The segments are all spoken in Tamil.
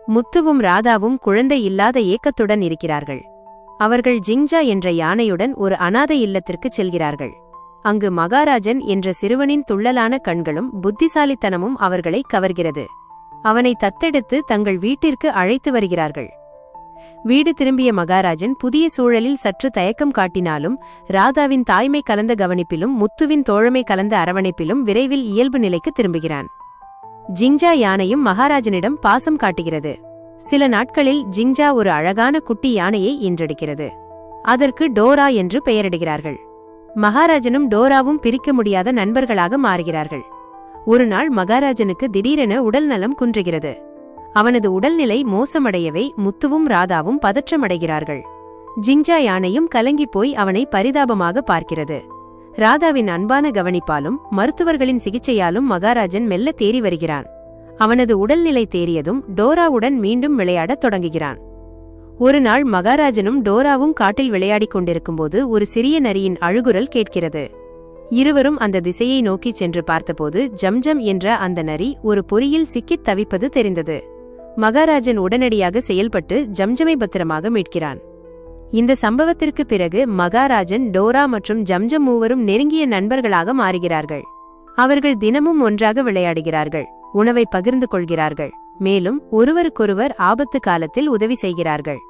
முத்துவும் ராதாவும் குழந்தை இல்லாத ஏக்கத்துடன் இருக்கிறார்கள். அவர்கள் ஜிங்ஜா என்ற யானையுடன் ஒரு அனாதை இல்லத்திற்கு செல்கிறார்கள். அங்கு மகாராஜன் என்ற சிறுவனின் துள்ளலான கண்களும் புத்திசாலித்தனமும் அவர்களை கவர்கிறது. அவனை தத்தெடுத்து தங்கள் வீட்டிற்கு அழைத்து வருகிறார்கள். வீடு திரும்பிய மகாராஜன் புதிய சூழலில் சற்று தயக்கம் காட்டினாலும் ராதாவின் தாய்மை கலந்த கவனிப்பிலும் முத்துவின் தோழமை கலந்த அரவணைப்பிலும் விரைவில் இயல்பு நிலைக்கு திரும்புகிறான். ஜிங்ஜா யானையும் மகாராஜனிடம் பாசம் காட்டுகிறது. சில நாட்களில் ஜிங்ஜா ஒரு அழகான குட்டி யானையை ஈன்றெடுக்கிறது. அதற்கு டோரா என்று பெயரிடுகிறார்கள். மகாராஜனும் டோராவும் பிரிக்க முடியாத நண்பர்களாக மாறுகிறார்கள். ஒரு நாள் மகாராஜனுக்கு திடீரென உடல் நலம் குன்றுகிறது. அவனது உடல்நிலை மோசமடையவே முத்துவும் ராதாவும் பதற்றமடைகிறார்கள். ஜிங்ஜா யானையும் கலங்கிப்போய் அவனை பரிதாபமாக பார்க்கிறது. ராதாவின் அன்பான கவனிப்பாலும் மருத்துவர்களின் சிகிச்சையாலும் மகாராஜன் மெல்ல தேறி வருகிறான். அவனது உடல்நிலை தேறியதும் டோராவுடன் மீண்டும் விளையாடத் தொடங்குகிறான். ஒரு நாள் மகாராஜனும் டோராவும் காட்டில் விளையாடிக் கொண்டிருக்கும்போது ஒரு சிறிய நரியின் அழுகுரல் கேட்கிறது. இருவரும் அந்த திசையை நோக்கிச் சென்று பார்த்தபோது ஜம்ஜம் என்ற அந்த நரி ஒரு பொறியில் சிக்கித் தவிப்பது தெரிந்தது. மகாராஜன் உடனடியாக செயல்பட்டு ஜம்ஜமை பத்திரமாக மீட்கிறான். இந்த சம்பவத்திற்கு பிறகு மகாராஜன், டோரா மற்றும் ஜம்ஜம் மூவரும் நெருங்கிய நண்பர்களாக மாறுகிறார்கள். அவர்கள் தினமும் ஒன்றாக விளையாடுகிறார்கள், உணவை பகிர்ந்து கொள்கிறார்கள், மேலும் ஒருவருக்கொருவர் ஆபத்து காலத்தில் உதவி செய்கிறார்கள்.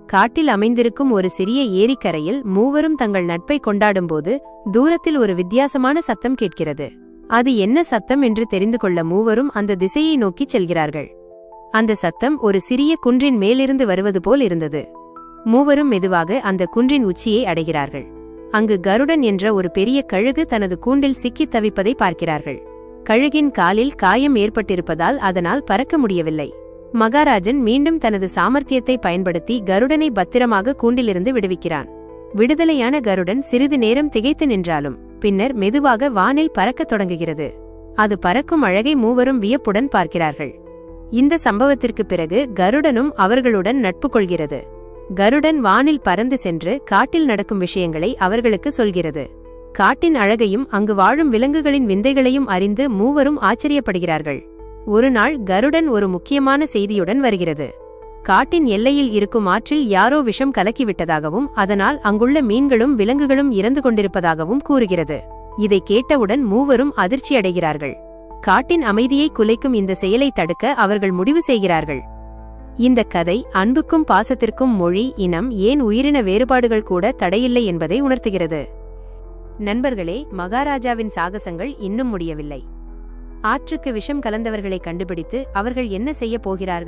காட்டில் அமைந்திருக்கும் ஒரு சிறிய ஏரிக்கரையில் மூவரும் தங்கள் நட்பை கொண்டாடும்போது தூரத்தில் ஒரு வித்தியாசமான சத்தம் கேட்கிறது. அது என்ன சத்தம் என்று தெரிந்து கொள்ள மூவரும் அந்த திசையை நோக்கி செல்கிறார்கள். அந்த சத்தம் ஒரு சிறிய குன்றின் மேலிருந்து வருவது போல் இருந்தது. மூவரும் மெதுவாக அந்த குன்றின் உச்சியை அடைகிறார்கள். அங்கு கருடன் என்ற ஒரு பெரிய கழுகு தனது கூண்டில் சிக்கித் தவிப்பதை பார்க்கிறார்கள். கழுகின் காலில் காயம் ஏற்பட்டிருப்பதால் அதனால் பறக்க முடியவில்லை. மகாராஜன் மீண்டும் தனது சாமர்த்தியத்தை பயன்படுத்தி கருடனை பத்திரமாக கூண்டிலிருந்து விடுவிக்கிறான். விடுதலையான கருடன் சிறிது நேரம் திகைத்து நின்றாலும் பின்னர் மெதுவாக வானில் பறக்கத் தொடங்குகிறது. அது பறக்கும் அழகை மூவரும் வியப்புடன் பார்க்கிறார்கள். இந்த சம்பவத்திற்கு பிறகு கருடனும் அவர்களுடன் நட்பு கொள்கிறது. கருடன் வானில் பறந்து சென்று காட்டில் நடக்கும் விஷயங்களை அவர்களுக்கு சொல்கிறது. காட்டின் அழகையும் அங்கு வாழும் விலங்குகளின் விந்தைகளையும் அறிந்து மூவரும் ஆச்சரியப்படுகிறார்கள். ஒரு நாள் கருடன் ஒரு முக்கியமான செய்தியுடன் வருகிறது. காட்டின் எல்லையில் இருக்கும் ஆற்றில் யாரோ விஷம் கலக்கிவிட்டதாகவும் அதனால் அங்குள்ள மீன்களும் விலங்குகளும் இறந்து கொண்டிருப்பதாகவும் கூறுகிறது. இதை கேட்டவுடன் மூவரும் அதிர்ச்சியடைகிறார்கள். காட்டின் அமைதியை குலைக்கும் இந்த செயலை தடுக்க அவர்கள் முடிவு செய்கிறார்கள். இந்த கதை அன்புக்கும் பாசத்திற்கும் மொழி, இனம், ஏன் உயிரின வேறுபாடுகள் கூட தடையில்லை என்பதை உணர்த்துகிறது. நண்பர்களே, மகாராஜாவின் சாகசங்கள் இன்னும் முடியவில்லை. ஆற்றுக்கு விஷம் கலந்தவர்களை கண்டுபிடித்து அவர்கள் என்ன செய்ய போகிறார்கள்?